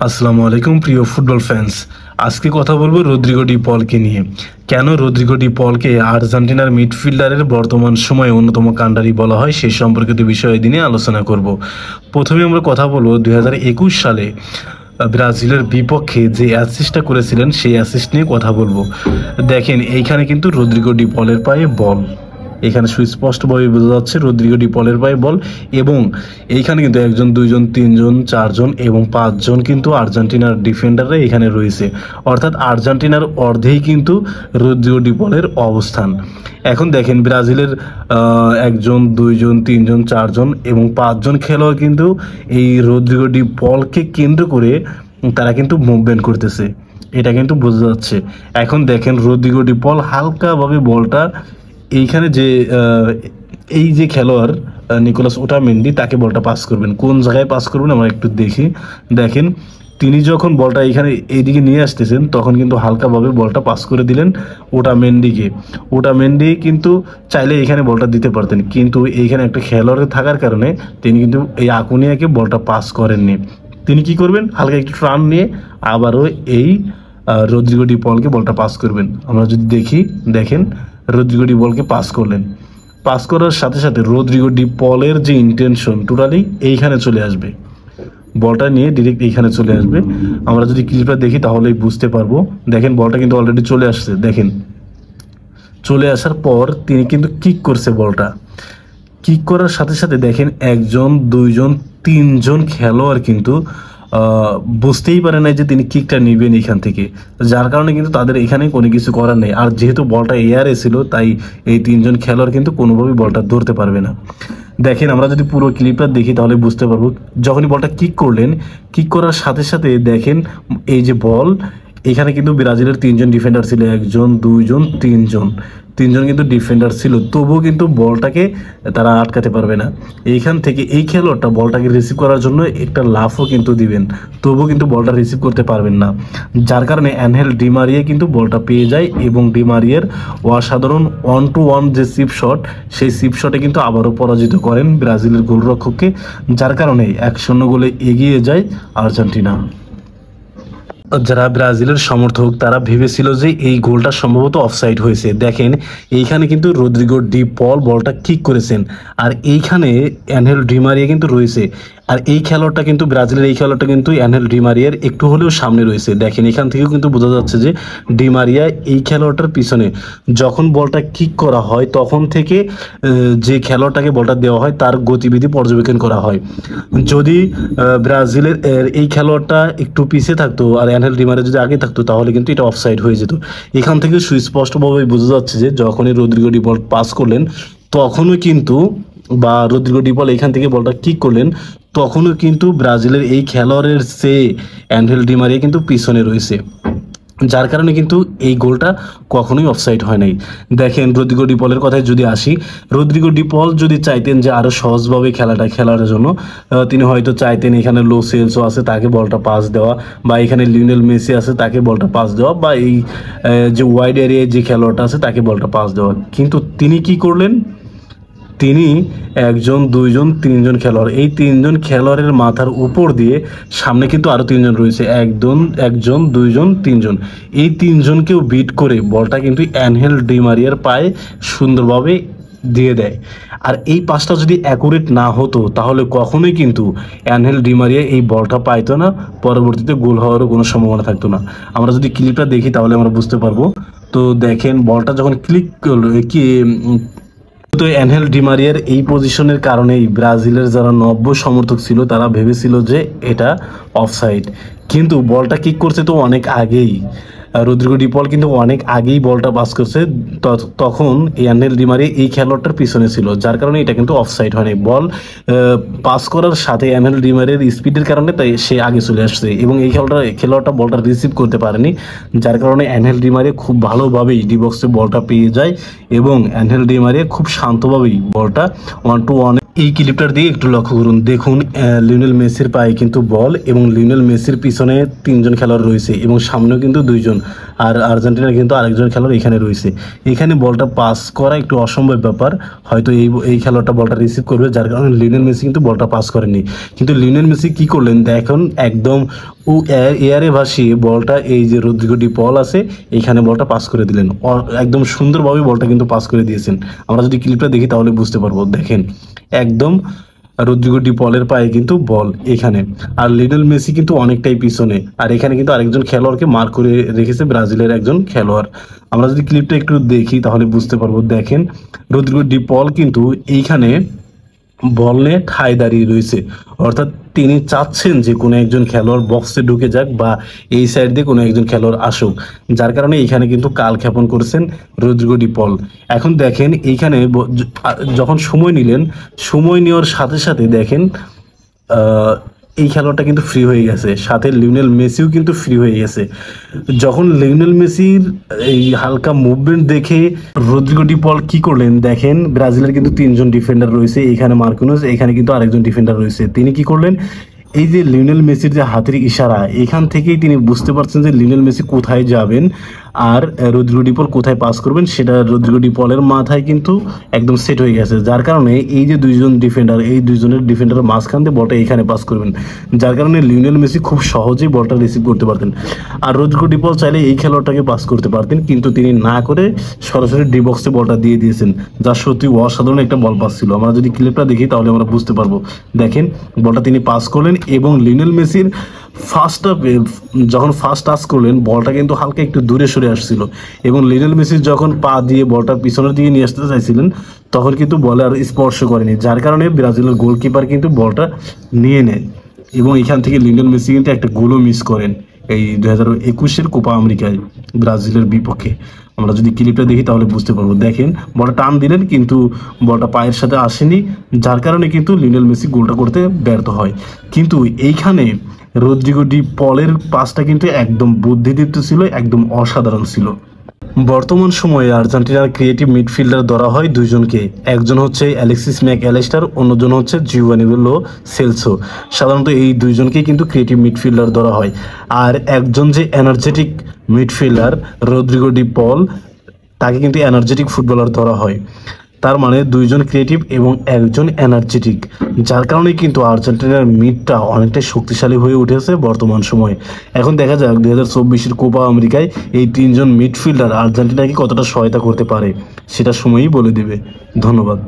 আসসালামু আলাইকুম প্রিয় ফুটবল ফ্যান্স। আজকে কথা বলবো রদ্রিগো ডি পলকে নিয়ে। কেন রদ্রিগো ডি পলকে আর্জেন্টিনার মিডফিল্ডারের বর্তমান সময়ে অন্যতম কাণ্ডারি বলা হয় সেই সম্পর্কিত বিষয় নিয়ে আলোচনা করব। প্রথমে আমরা কথা বলবো 2021 সালে ব্রাজিলের বিপক্ষে যে অ্যাসিস্টটা করেছিলেন সেই অ্যাসিস্ট নিয়ে কথা বলবো। দেখেন এইখানে কিন্তু রদ্রিগো ডি পলের পায়ে বল, এখানে সুস্পষ্টভাবে বোঝা যাচ্ছে রদ্রিগো ডি পলের পায়ে বল। এবং এইখানে কিন্তু একজন, দুইজন, তিনজন, চারজন এবং পাঁচজন কিন্তু আর্জেন্টিনার ডিফেন্ডাররা এখানে রয়েছে। অর্থাৎ আর্জেন্টিনার অর্ধেই কিন্তু রদ্রিগো ডি পলের অবস্থান। এখন দেখেন ব্রাজিলের একজন, দুইজন, তিনজন, চারজন এবং পাঁচজন খেলোয়াড় কিন্তু এই রদ্রিগো ডি পলকে কেন্দ্র করে তারা কিন্তু মুভমেন্ট করতেছে, এটা কিন্তু বোঝা যাচ্ছে। এখন দেখেন রদ্রিগো ডি পল হালকাভাবে বলটা এইখানে যে এই যে খেলোয়াড় নিকোলাস ওটামেন্ডি তাকে বলটা পাস করবেন, কোন জায়গায় পাস করবেন আমরা একটু দেখি। দেখেন তিনি যখন বলটা এখানে এইদিকে নিয়ে আসতেছেন তখন কিন্তু হালকাভাবে বলটা পাস করে দিলেন ওটামেন্ডিকে। ওটামেন্ডি কিন্তু চাইলে এখানে বলটা দিতে পারতেন, কিন্তু এইখানে একটা খেলোয়াড় থাকার কারণে তিনি কিন্তু এই আকুনিয়াকে বলটা পাস করেননি। তিনি কি করবেন, হালকা একটু টার্ন নিয়ে আবারও এই রদ্রিগো ডি পলকে বলটা পাস করবেন। আমরা যদি দেখি, দেখেন রদ্রিগো ডি পলকে পাস করলেন। পাস করার সাথে সাথে রদ্রিগো ডি পলের যে ইন্টেনশন টোটালি এইখানে চলে আসবে, বলটা নিয়ে ডিরেক্ট এইখানে চলে আসবে। আমরা যদি ক্লিপটা দেখি তাহলেই বুঝতে পারবো। দেখেন বলটা কিন্তু অলরেডি চলে আসছে। দেখেন চলে আসার পর তিনি কিন্তু কিক করছে বলটা। কিক করার সাথে সাথে দেখেন একজন, দুইজন, তিনজন খেলোয়াড় কিন্তু বুঝতেই পারে না যে তিনি কিকটা নেবেন এখান থেকে, যার কারণে কিন্তু তাদের এখানে কোনো কিছু করার নেই। আর যেহেতু বলটা এয়ারে ছিল তাই এই তিনজন খেলোয়াড় কিন্তু কোনোভাবেই বলটা ধরতে পারবে না। দেখেন আমরা যদি পুরো ক্লিপটা দেখি তাহলে বুঝতে পারবো, যখনই বলটা কিক করলেন, কিক করার সাথে সাথে দেখেন এই যে বল, এখানে কিন্তু ব্রাজিলের তিনজন ডিফেন্ডার ছিল, একজন, দুইজন, তিনজন, তিনজন কিন্তু ডিফেন্ডার ছিল, তবুও কিন্তু বলটাকে তারা আটকাতে পারবে না। এইখান থেকে এই খেলোয়াড়টা বলটাকে রিসিভ করার জন্য একটা লাফও কিন্তু দিবেন, তবুও কিন্তু বলটা রিসিভ করতে পারবেন না। যার কারণে অ্যানহেল ডিমারিয়া কিন্তু বলটা পেয়ে যায় এবং ডিমারিয়ার অসাধারণ 1-to-1 যে সিপ শট, সেই সিপ শটে কিন্তু আবারও পরাজিত করেন ব্রাজিলের গোলরক্ষককে, যার কারণে 1-0 গোলে এগিয়ে যায় আর্জেন্টিনা। যারা ব্রাজিলের সমর্থক তারা ভেবেছিল যে এই গোলটা সম্ভবত অফসাইড হয়েছে। দেখেন এইখানে কিন্তু রদ্রিগো ডি পল বলটা কিক করেছেন, আর এইখানে অ্যানহেল ডিমারিয়া কিন্তু রয়েছে। আর এই খেলোয়াড়টা কিন্তু ব্রাজিলের এই খেলোয়াড়টা কিন্তু অ্যানহেল ডিমারিয়ার একটু হলেও সামনে রয়েছে। দেখেন এখান থেকেও কিন্তু বোঝা যাচ্ছে যে ডিমারিয়া এই খেলোয়াড়টার পিছনে। যখন বলটা কিক করা হয় তখন থেকে যে খেলোয়াড়টাকে বলটা দেওয়া হয় তার গতিবিধি পর্যবেক্ষণ করা হয়। যদি ব্রাজিলের এই খেলোয়াড়টা একটু পিছিয়ে থাকতো আর অ্যানহেল ডিমারিয়া যদি আগে থাকতো তাহলে কিন্তু এটা অফসাইড হয়ে যেত। এখান থেকে সুস্পষ্টভাবে বোঝা যাচ্ছে যে যখনই রদ্রিগো ডি পল পাস করলেন তখনও কিন্তু, বা রদ্রিগো ডি পল এখান থেকে বলটা কিক করলেন তখনও কিন্তু ব্রাজিলের এই খেলোয়াড়ের চেয়ে অ্যানহেল ডিমারিয়া কিন্তু পিছনে রয়েছে, যার কারণে কিন্তু এই গোলটা কখনোই অফসাইড হয় নাই। দেখেন রদ্রিগো ডি পলের কথায় যদি আসি, রদ্রিগো ডি পল যদি চাইতেন যে আরও সহজভাবে খেলাটা খেলার জন্য, তিনি হয়তো চাইতেন এখানে লো সেলসও আছে তাকে বলটা পাস দেওয়া, বা এখানে লিওনেল মেসি আছে তাকে বলটা পাস দেওয়া, বা এই যে ওয়াইড এরিয়ায় যে খেলোয়াড়টা আছে তাকে বলটা পাস দেওয়া। কিন্তু তিনি কি করলেন, তিনি একজন, দুইজন, তিনজন খেলোয়াড়, এই তিনজন খেলোয়াড়ের মাথার উপর দিয়ে সামনে কিন্তু আরও তিনজন রয়েছে, একজন, দুইজন, তিনজন, এই তিনজনকেও বিট করে বলটা কিন্তু অ্যানহেল ডিমারিয়ার পায়ে সুন্দরভাবে দিয়ে দেয়। আর এই পাসটা যদি অ্যাকুরেট না হতো তাহলে কখনোই কিন্তু অ্যানহেল ডিমারিয়া এই বলটা পাইতো না, পরবর্তীতে গোল হওয়ারও কোনো সম্ভাবনা থাকতো না। আমরা যদি ক্লিপটা দেখি তাহলে আমরা বুঝতে পারবো। তো দেখেন বলটা যখন ক্লিক করলো কি, তো অ্যানহেল ডিমারিয়ার এই পজিশনের কারণেই ব্রাজিলের যারা নব্য সমর্থক ছিল তারা ভেবেছিল যে এটা অফসাইড, কিন্তু বলটা কিক করছে তো অনেক আগেই, রদ্রিগো ডি পল কিন্তু অনেক আগেই বলটা পাস করছে, তখন অ্যানহেল ডিমারিয়া এই খেলোয়াড়টার পিছনে ছিল, যার কারণে এটা কিন্তু অফসাইড হয়নি। বল পাস করার সাথে অ্যানহেল ডিমারিয়ার স্পিডের কারণে তাই সে আগে চলে আসছে এবং এই খেলোয়াড়টা বলটা রিসিভ করতে পারেনি, যার কারণে অ্যানহেল ডিমারিয়া খুব ভালোভাবেই ডি বক্সে বলটা পেয়ে যায় এবং অ্যানহেল ডিমারিয়া খুব শান্তভাবেই বলটা 1-to-1 এই ক্লিপটার দিয়ে একটু লক্ষ্য করুন। দেখুন লিওনেল মেসির পায়ে কিন্তু বল এবং লিওনেল মেসির পিছনে তিনজন খেলোয়াড় রয়েছে এবং সামনেও কিন্তু দুইজন, আর আর্জেন্টিনার কিন্তু আরেকজন খেলোয়াড় এখানে রয়েছে। এখানে বলটা পাস করা একটু অসম্ভব ব্যাপার, হয়তো এই খেলোয়াড়টা বলটা রিসিভ করবে, যার কারণে লিওনেল মেসি কিন্তু বলটা পাস করেনি। কিন্তু লিওনেল মেসি কি করলেন দেখুন, একদম এয়ারে ভাসিয়ে বলটা এই যে রদ্রিগো ডি পল আছে এইখানে বলটা পাস করে দিলেন, একদম সুন্দরভাবে বলটা কিন্তু পাস করে দিয়েছেন। আমরা যদি ক্লিপটা দেখি তাহলে বুঝতে পারবো, দেখেন একদম রদ্রিগো ডি পলের পায়ে কিন্তু বল এখানে, আর লিওনেল মেসি কিন্তু অনেকটাই পিছনে, আর এখানে কিন্তু আরেকজন খেলোয়াড়কে মার করে রেখেছে ব্রাজিলের একজন খেলোয়াড়। আমরা যদি ক্লিপটা একটু দেখি তাহলে বুঝতে পারবো, দেখেন রদ্রিগো ডি পল কিন্তু এইখানে বল নিয়ে ঠায় দাঁড়িয়ে রয়েছে, অর্থাৎ তিনি চাচ্ছেন যে কোনো একজন খেলোয়াড় বক্সে ঢুকে যাক বা এই সাইড দিয়ে কোনো একজন খেলোয়াড় আসুক, যার কারণে এখানে কিন্তু কাল ক্ষেপণ করেছেন রদ্রিগো ডি পল। এখন দেখেন এইখানে যখন সময় নিলেন, সময় নেওয়ার সাথে সাথে দেখেন এই খেলোয়াড়টা কিন্তু ফ্রি হয়ে গেছে, সাথে লিওনেল মেসিও কিন্তু ফ্রি হয়ে গেছে। যখন লিওনেল মেসির এই হালকা মুভমেন্ট দেখে রদ্রিগো ডি পল কি করলেন দেখেন, ব্রাজিলের কিন্তু 3জন ডিফেন্ডার রয়েছে, এখানে মার্কিনোস, এখানে কিন্তু আরেকজন ডিফেন্ডার রয়েছে। তিনি কি করলেন, এই যে লিওনেল মেসির যে হাতের ইশারা, এখান থেকেই তিনি বুঝতে পারছেন যে লিওনেল মেসি কোথায় যাবেন আর রদ্রিগো ডি পল কোথায় পাস করবেন, সেটা রদ্রিগো ডি পলের মাথায় কিন্তু একদম সেট হয়ে গেছে, যার কারণে এই যে দুইজন ডিফেন্ডার, এই দুইজনের ডিফেন্ডারের মাঝখান দিয়ে বলটা এখানে পাস করবেন, যার কারণে লিওনেল মেসি খুব সহজেই বলটা রিসিভ করতে পারতেন। আর রদ্রিগো ডি পল চাইলে এই খেলোয়াড়টাকে পাস করতে পারতেন, কিন্তু তিনি না করে সরাসরি ডি বক্সে বলটা দিয়ে দিয়েছেন, যা সত্যি অসাধারণ একটা বল পাস ছিল। আমরা যদি ক্লিপটা দেখি তাহলে আমরা বুঝতে পারবো, দেখেন বলটা তিনি পাস করলেন এবং লিওনেল মেসির যখন ফার্স্ট টাচ করলেন বলটা কিন্তু হালকা একটু দূরে সরে আসছিল, এবং লিওনেল মেসি যখন পা দিয়ে বলটা পিছনের দিকে নিয়ে আসতে চাইছিলেন তখন কিন্তু বলে আর স্পর্শ করেনি, যার কারণে ব্রাজিলের গোলকিপার কিন্তু বলটা নিয়ে নেয় এবং এখান থেকে লিওনেল মেসি কিন্তু একটা গোলও মিস করেন এই 2021-এর কোপা আমেরিকায় ব্রাজিলের বিপক্ষে। আমরা যদি ক্লিপটা দেখি তাহলে বুঝতে পারবো, দেখেন বলটা টান দিলেন কিন্তু বলটা পায়ের সাথে আসেনি, যার কারণে কিন্তু লিওনেল মেসি গোলটা করতে ব্যর্থ হয়। কিন্তু এইখানে রদ্রিগো ডি পলের পাসটা কিন্তু একদম বুদ্ধিদীপ্ত ছিল, একদম অসাধারণ ছিল। বর্তমান সময়ে আর্জেন্টিনার ক্রিয়েটিভ মিডফিল্ডার ধরা হয় দুইজনকে, একজন হচ্ছে অ্যালেক্সিস ম্যাক অ্যালেস্টার, অন্যজন হচ্ছে জিওভানি লো সেলসো। সাধারণত এই দুইজনকেই কিন্তু ক্রিয়েটিভ মিডফিল্ডার ধরা হয়। আর একজন যে এনার্জেটিক মিডফিল্ডার রদ্রিগো ডি পল, তাকে কিন্তু এনার্জেটিক ফুটবলার ধরা হয়। তার মানে দুইজন ক্রিয়েটিভ এবং একজন এনার্জেটিক, যার কারণে কিন্তু আর্জেন্টিনার মিডটা অনেকটাই শক্তিশালী হয়ে উঠেছে বর্তমান সময়ে। এখন দেখা যাক 2024-এর কোপা আমেরিকায় এই 3জন মিডফিল্ডার আর্জেন্টিনাকে কতটা সহায়তা করতে পারে, সেটা সময়ই বলে দেবে। ধন্যবাদ।